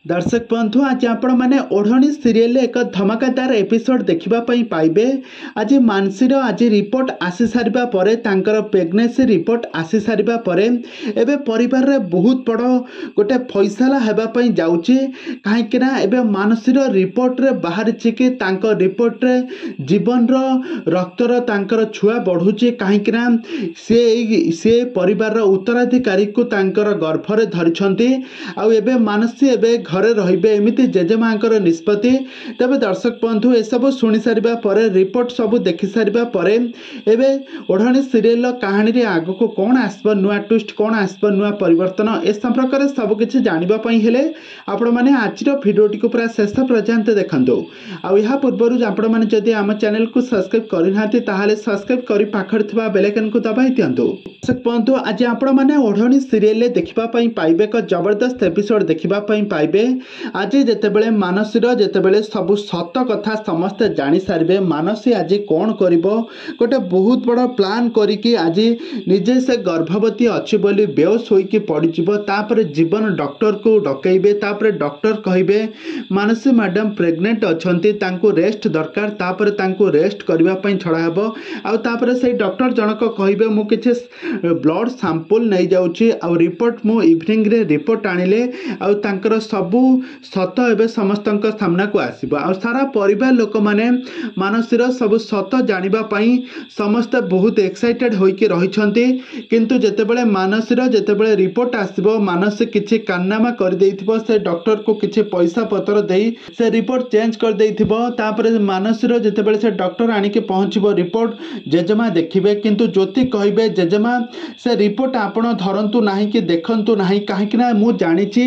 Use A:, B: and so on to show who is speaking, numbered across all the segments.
A: दर्शक बंधु आज आपण मैंने ओढ़णी सीरियल एक धमाकादार एपिसोड देखापी पाइबे। आज मानसीर आज रिपोर्ट आसी सारिबा परे तांकर प्रेगनेंसी रिपोर्ट आसी सारिबा परे एबे परिवार रे बहुत बड़ गोटे फैसला हेबापी जाउची। काहेकि ना एबे मानसीर रिपोर्ट रे बाहरिची कि तांकर रिपोर्ट रे जीवन रो रक्तर तांकर छुआ बढ़ुची। काहेकि ना से परिवार रो उत्तराधिकारी को तांकर गर्भरे धरिछंती। आउ एबे मानसी एबे घरे रहिबे एमिति जेजेमा निष्पत्ति। तबे दर्शक बंधु ए सब शुणी सारिबा परे रिपोर्ट सब देखि सारिबा परे एबे ओढ़णी सीरियल कहानी रे आगो को कोन आसबो नुआ ट्विस्ट कोन आसबो नुआ परिवर्तन ए संपर्क रे सब किछि जानिबा पई हेले आपण माने आजिर भिडियोटी को पूरा शेष पर्यंत देखंतु। आ या पूर्वरु आपण माने जदि हम चैनल को सब्सक्राइब करि नाथि ताहाले सब्सक्राइब करि पाखर थिबा बेल आइकन को दबाइ दियंतु। दर्शक बंधु आज आपण माने ओढ़णी सीरियल देखिबा पई पाइबे एक जबरदस्त एपिसोड देखिबा पई पाइबे। आज जेतेबेले मानसीर जेतेबेले सब सत कथा समस्त जानी सारिबे मानसी आज कौन करिबो गोटे बहुत बड़ प्लान करिकी आज निजे से गर्भवती अच्छी बोली बेहोश होइकी पड़िजिबो। तापर जीवन डॉक्टर को डकैबे। तापर डॉक्टर कहिबे मानसी मैडम प्रेग्नेंट अछंती तांको रेस्ट दरकार। तापर तांको रेस्ट करबा पई छड़ा हेबो। आ तापर से डॉक्टर जनक कहिबे मु किछि ब्लड सैंपल नै जाउची आ रिपोर्ट मु इवनिंग रे रिपोर्ट आनिले आ तांकर सबू सत एवं समस्त सामना को आसब। आ सारा परिवार लोक मैंने मानसीर सब सत जानिबा पई समस्त बहुत एक्साइटेड होइके रहिछंती। किंतु जेतेबेले मानसीर जेतेबेले रिपोर्ट आसीबो मानसी किछि कारनामा कर देइथिबो से डॉक्टर को किछि पैसा पत्र देई से रिपोर्ट चेंज कर देइथिबो। तापर मानसीर जेतेबेले से डॉक्टर आनिके पहुंचबो रिपोर्ट जेजेमा देखिबे। किंतु ज्योति कहिबे जेजेमा से रिपोर्ट आपण धरंतु नाही कि देखंतु नाही काहेकि ना मु जानिछि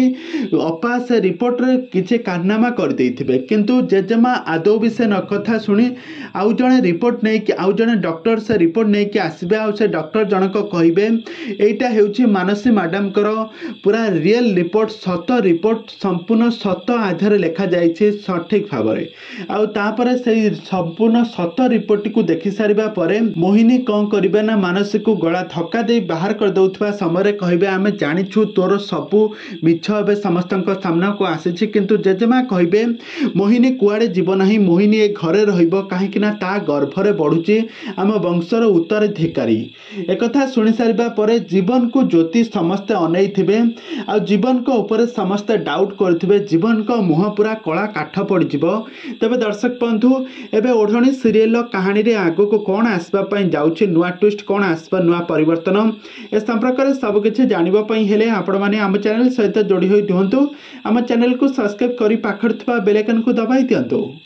A: अपा से रिपोर्ट रे किछि कारनामा कर देइथिबे। किंतु जेजेमा आदौ भी से न कथा सुनी आउ जणे रिपोर्ट नै कि आउ जणे डॉक्टर से रिपोर्ट नै कि आसीबे। आउ से डॉक्टर जनक कहिबे एटा हेउछि मानसी मैडम करो पूरा रियल रिपोर्ट सत रिपोर्ट संपूर्ण सत आधार लेखा जाइछि सठिक भाबरे। आउ तापर से संपूर्ण सत रिपोर्ट को देखि सारिबा परे मोहिनी कोन करिबे ना मानसी को गळा धक्का दे बाहर कर दउथबा समय कहिबे आमे जानिछु तोर सबु मिछ एबे समस्त सामना को आसी। किंतु जेजेमा कहिबे मोहिनी कुआड़े जीव नाही मोहिनी ए घरे रहिबो काहेकि ना ता गर्भरे बढ़ुची आम वंशर उत्तराधिकारी। एक कथा सुनि सारिबा परे जीवन को ज्योति समस्ते अनै थिबे आ जीवन को ऊपर समस्ते डाउट करथिबे जीवन को मुह पूरा कला काठ पड़ जिवो। तबे दर्शक बंधु एबे ओढ़णी सीरियल कहानी रे आगो को कोन आसबा पई जाउची नुआ ट्विस्ट कोन आसबा नुआ परिवर्तन ए संपर्क रे सब किछि जानिबा पई हेले आपण माने हम चैनल सहित जोड़ी होई दियंतु। आम चैनल को सब्सक्राइब करी पाखर थिबा बेल आइकन को दबाइ दियंतु।